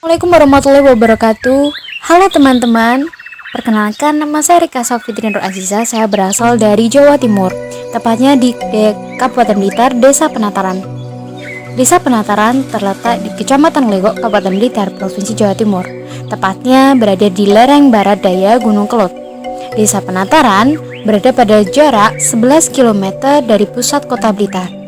Assalamualaikum warahmatullahi wabarakatuh. Halo teman-teman, perkenalkan nama saya Rika Safitri Nur Aziza. Saya berasal dari Jawa Timur, tepatnya di Kabupaten Blitar, Desa Penataran. Desa Penataran terletak di Kecamatan Legok, Kabupaten Blitar, Provinsi Jawa Timur, tepatnya berada di lereng barat daya Gunung Kelot. Desa Penataran berada pada jarak 11 km dari pusat kota Blitar.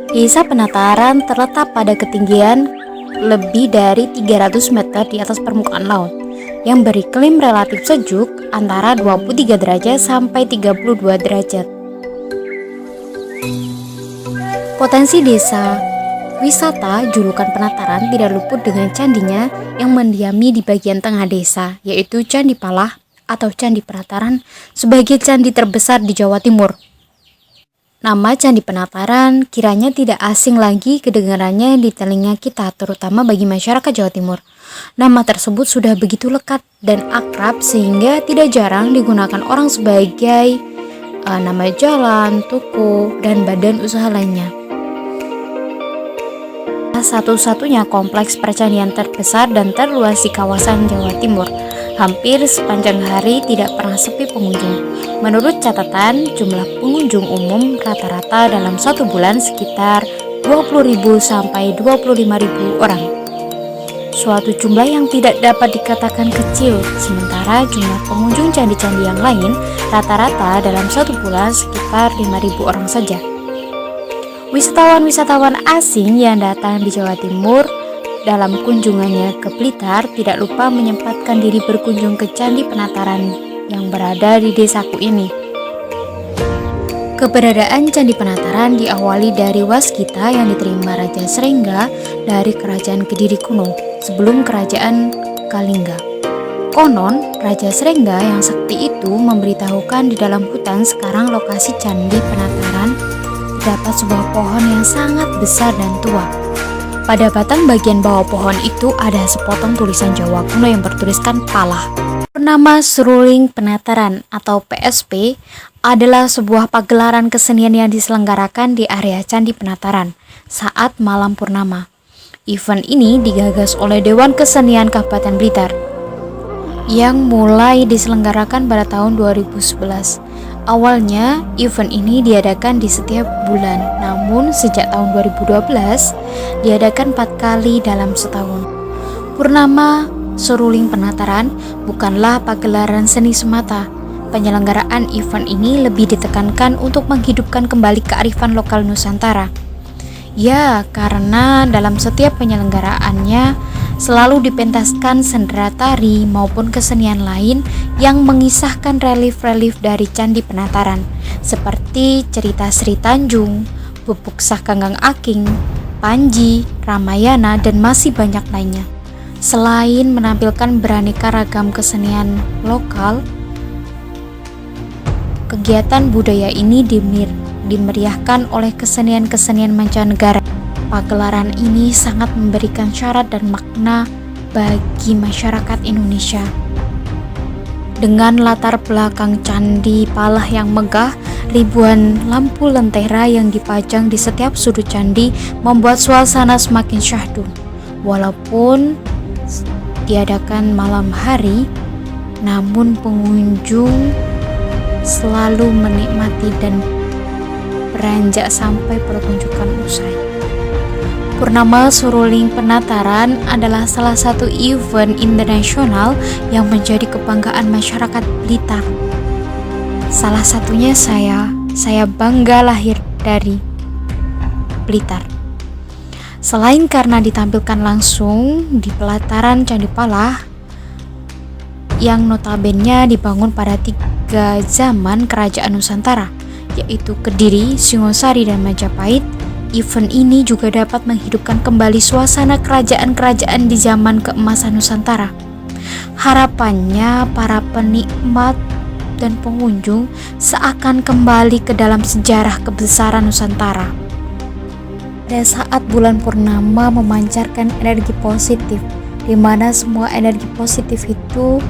Desa Penataran terletak pada ketinggian lebih dari 300 meter di atas permukaan laut yang beriklim relatif sejuk antara 23 derajat sampai 32 derajat. Potensi desa wisata julukan Penataran tidak luput dengan candinya yang mendiami di bagian tengah desa, yaitu Candi Palah atau Candi Penataran sebagai candi terbesar di Jawa Timur. Nama Candi Penataran kiranya tidak asing lagi kedengarannya di telinga kita, terutama bagi masyarakat Jawa Timur. Nama tersebut sudah begitu lekat dan akrab sehingga tidak jarang digunakan orang sebagai nama jalan, toko, dan badan usaha lainnya. Satu-satunya kompleks percanian terbesar dan terluas di kawasan Jawa Timur. Hampir sepanjang hari tidak pernah sepi pengunjung. Menurut catatan, jumlah pengunjung umum rata-rata dalam satu bulan sekitar 20.000 sampai 25.000 orang. Suatu jumlah yang tidak dapat dikatakan kecil, sementara jumlah pengunjung candi-candi yang lain rata-rata dalam satu bulan sekitar 5.000 orang saja. Wisatawan-wisatawan asing yang datang di Jawa Timur dalam kunjungannya ke Blitar tidak lupa menyempatkan diri berkunjung ke Candi Penataran yang berada di desaku ini. Keberadaan Candi Penataran diawali dari waskita yang diterima Raja Srengga dari Kerajaan Kediri kuno sebelum Kerajaan Kalingga. Konon, Raja Srengga yang sakti itu memberitahukan di dalam hutan sekarang lokasi Candi Penataran terdapat sebuah pohon yang sangat besar dan tua. Pada batang bagian bawah pohon itu ada sepotong tulisan Jawa kuno yang bertuliskan Palah. Purnama Seruling Penataran atau PSP adalah sebuah pagelaran kesenian yang diselenggarakan di area Candi Penataran saat malam purnama. Event ini digagas oleh Dewan Kesenian Kabupaten Blitar yang mulai diselenggarakan pada tahun 2011. Awalnya, event ini diadakan di setiap bulan, namun sejak tahun 2012, diadakan 4 kali dalam setahun. Purnama Seruling Penataran bukanlah pagelaran seni semata. Penyelenggaraan event ini lebih ditekankan untuk menghidupkan kembali kearifan lokal Nusantara. Ya, karena dalam setiap penyelenggaraannya, selalu dipentaskan sendera tari maupun kesenian lain yang mengisahkan relief-relief dari Candi Penataran seperti cerita Sri Tanjung, Bubuk Sah Kanggang Aking, Panji, Ramayana, dan masih banyak lainnya. Selain menampilkan beraneka ragam kesenian lokal, kegiatan budaya ini dimeriahkan oleh kesenian-kesenian mancanegara. Pagelaran ini sangat memberikan syarat dan makna bagi masyarakat Indonesia. Dengan latar belakang Candi Palah yang megah, ribuan lampu lentera yang dipajang di setiap sudut candi membuat suasana semakin syahdu. Walaupun diadakan malam hari, namun pengunjung selalu menikmati dan beranjak sampai pertunjukan usai. Purnama Seruling Penataran adalah salah satu event internasional yang menjadi kebanggaan masyarakat Blitar. Salah satunya saya bangga lahir dari Blitar. Selain karena ditampilkan langsung di pelataran Candi Palah yang notabene dibangun pada 3 zaman kerajaan Nusantara, yaitu Kediri, Singosari, dan Majapahit, event ini juga dapat menghidupkan kembali suasana kerajaan-kerajaan di zaman keemasan Nusantara. Harapannya para penikmat dan pengunjung seakan kembali ke dalam sejarah kebesaran Nusantara. Pada saat bulan purnama memancarkan energi positif, di mana semua energi positif itu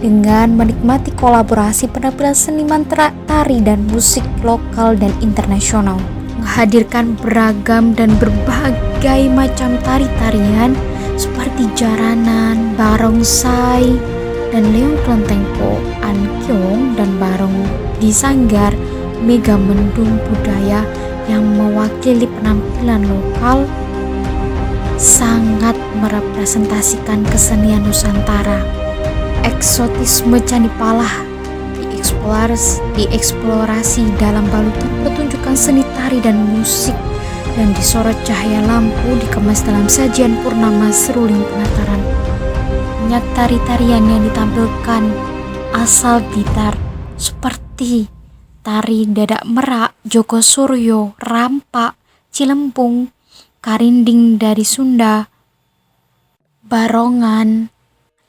dengan menikmati kolaborasi penampilan seniman tari dan musik lokal dan internasional. menghadirkan beragam dan berbagai macam tari-tarian seperti jaranan, barongsai, dan leong kelentengko, ankyong, dan barong disanggar mega mendung budaya yang mewakili penampilan lokal sangat merepresentasikan kesenian Nusantara. Eksotisme Candi Palah dieksplorasi dalam balutan pertunjukan seni tari dan musik, dan disorot cahaya lampu dikemas dalam sajian purnama seruling penataran. Banyak tari-tarian yang ditampilkan asal Blitar seperti tari dadak merak, Joko Suryo, rampak, cilempung, karinding dari Sunda, barongan,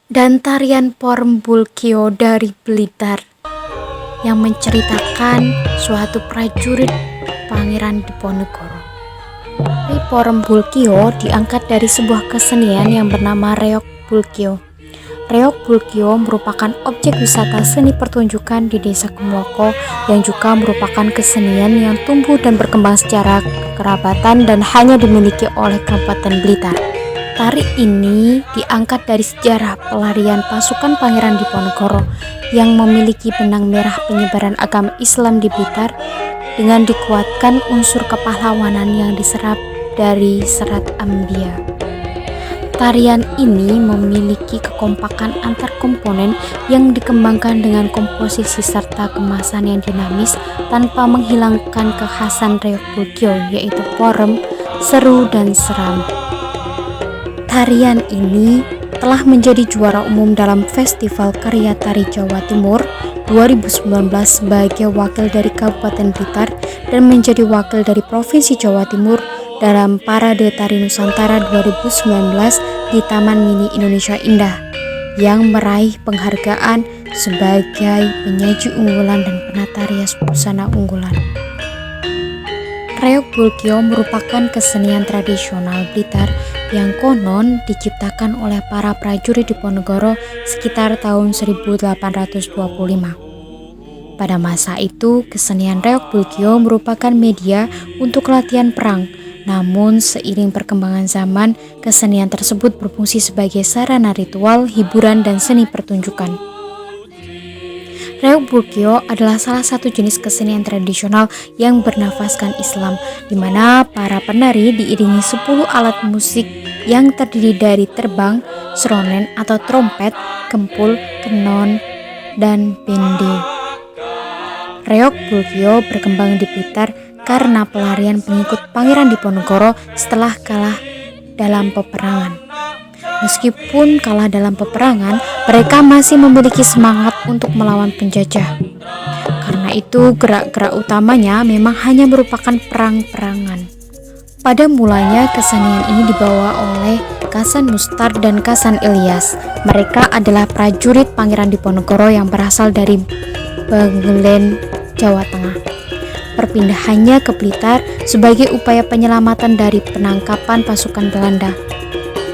dan tarian Porembulkio dari Blitar yang menceritakan suatu prajurit Pangeran Diponegoro. Tari Porembulkio diangkat dari sebuah kesenian yang bernama Reok Bulkio. Reok Bulkio merupakan objek wisata seni pertunjukan di Desa Kumloko yang juga merupakan kesenian yang tumbuh dan berkembang secara kekerabatan dan hanya dimiliki oleh Kabupaten Blitar. Tari ini diangkat dari sejarah pelarian pasukan Pangeran Diponegoro yang memiliki benang merah penyebaran agama Islam di Blitar dengan dikuatkan unsur kepahlawanan yang diserap dari Serat Ambia. Tarian ini memiliki kekompakan antar komponen yang dikembangkan dengan komposisi serta kemasan yang dinamis tanpa menghilangkan kekhasan Reok Bulkio, yaitu porem, seru, dan seram. Tarian ini telah menjadi juara umum dalam Festival Karya Tari Jawa Timur 2019 sebagai wakil dari Kabupaten Blitar dan menjadi wakil dari Provinsi Jawa Timur dalam Parade Tari Nusantara 2019 di Taman Mini Indonesia Indah yang meraih penghargaan sebagai penyaji unggulan dan penata rias busana unggulan. Reok Bulkio merupakan kesenian tradisional Blitar yang konon diciptakan oleh para prajurit Diponegoro sekitar tahun 1825. Pada masa itu, kesenian Reok Bulkio merupakan media untuk latihan perang. Namun, seiring perkembangan zaman, kesenian tersebut berfungsi sebagai sarana ritual, hiburan, dan seni pertunjukan. Reok Bulkio adalah salah satu jenis kesenian tradisional yang bernafaskan Islam, di mana para penari diiringi 10 alat musik yang terdiri dari terbang, seronen atau trompet, kempul, kenon, dan bende. Reok Bulkio berkembang di Blitar karena pelarian pengikut Pangeran Diponegoro setelah kalah dalam peperangan. Meskipun kalah dalam peperangan, mereka masih memiliki semangat untuk melawan penjajah. Karena itu, gerak-gerak utamanya memang hanya merupakan perang-perangan. Pada mulanya, kesenian ini dibawa oleh Kasan Mustar dan Kasan Ilyas. Mereka adalah prajurit Pangeran Diponegoro yang berasal dari Bagelen, Jawa Tengah. Perpindahannya ke Blitar sebagai upaya penyelamatan dari penangkapan pasukan Belanda,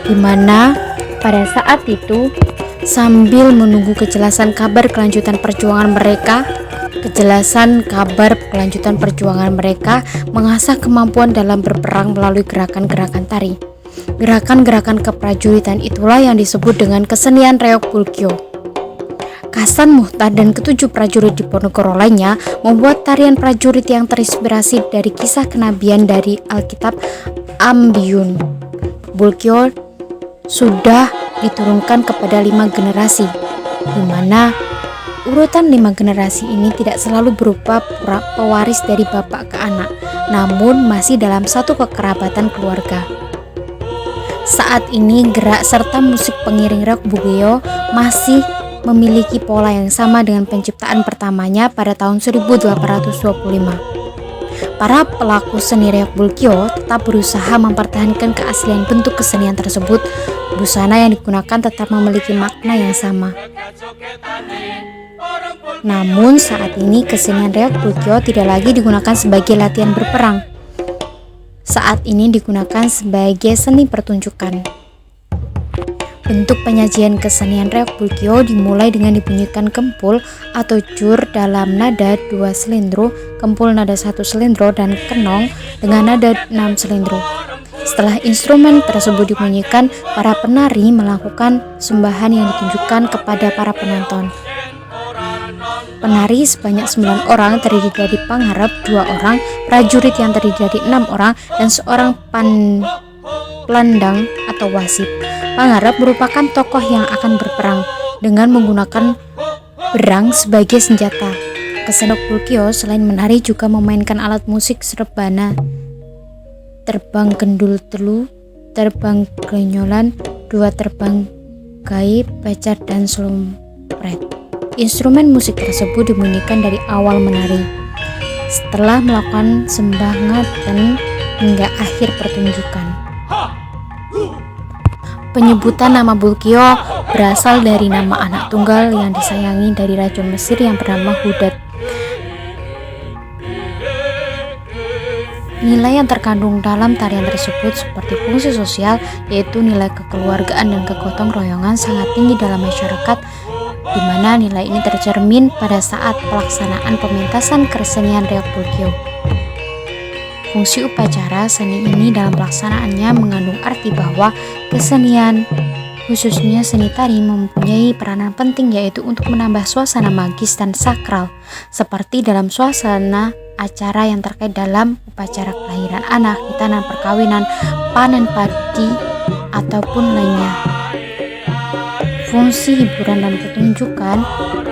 di mana pada saat itu sambil menunggu kejelasan kabar kelanjutan perjuangan mereka mengasah kemampuan dalam berperang melalui gerakan-gerakan tari. Gerakan-gerakan keprajuritan itulah yang disebut dengan kesenian Reok Bulkio. Kasan Muhtar dan ketujuh prajurit Diponegoro lainnya membuat tarian prajurit yang terinspirasi dari kisah kenabian dari Alkitab Ambiyun. Bulkio sudah diturunkan kepada 5 generasi, di mana urutan 5 generasi ini tidak selalu berupa pewaris dari bapak ke anak, namun masih dalam satu kekerabatan keluarga. Saat ini gerak serta musik pengiring Reok Bulkio masih memiliki pola yang sama dengan penciptaan pertamanya pada tahun 1825. Para pelaku seni Reok Bulkio tetap berusaha mempertahankan keaslian bentuk kesenian tersebut. Busana yang digunakan tetap memiliki makna yang sama. Namun saat ini kesenian Reok Bulkio tidak lagi digunakan sebagai latihan berperang. Saat ini digunakan sebagai seni pertunjukan. Bentuk penyajian kesenian reok Bulkio dimulai dengan dibunyikan kempul atau jur dalam nada 2 selendro, kempul nada 1 selendro, dan kenong dengan nada 6 selendro. Setelah instrumen tersebut dibunyikan, para penari melakukan sembahan yang ditunjukkan kepada para penonton. Penari sebanyak 9 orang terdiri dari pangharep 2 orang, prajurit yang terdiri dari 6 orang, dan seorang pelandang atau wasit. Pangharep merupakan tokoh yang akan berperang dengan menggunakan berang sebagai senjata. Kesenian Bulkio selain menari juga memainkan alat musik serbana, terbang gendul telu, terbang glenyolan, 2 terbang gaib, pecar, dan slompret. Instrumen musik tersebut dibunyikan dari awal menari, setelah melakukan sembahngatan hingga akhir pertunjukan. Penyebutan nama Bulkio berasal dari nama anak tunggal yang disayangi dari Raja Mesir yang bernama Hudad. Nilai yang terkandung dalam tarian tersebut seperti fungsi sosial, yaitu nilai kekeluargaan dan kegotong royongan sangat tinggi dalam masyarakat, di mana nilai ini tercermin pada saat pelaksanaan pementasan kesenian reok Bulkio. Fungsi upacara seni ini dalam pelaksanaannya mengandung arti bahwa kesenian, khususnya seni tari, mempunyai peranan penting, yaitu untuk menambah suasana magis dan sakral, seperti dalam suasana acara yang terkait dalam upacara kelahiran anak, hitanan, perkawinan, panen padi, ataupun lainnya. Fungsi hiburan dan pertunjukan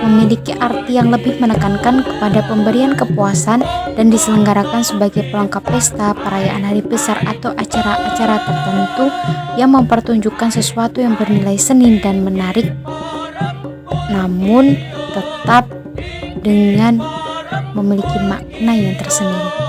memiliki arti yang lebih menekankan kepada pemberian kepuasan dan diselenggarakan sebagai pelengkap pesta, perayaan hari besar, atau acara-acara tertentu yang mempertunjukkan sesuatu yang bernilai seni dan menarik, namun tetap dengan memiliki makna yang tersendiri.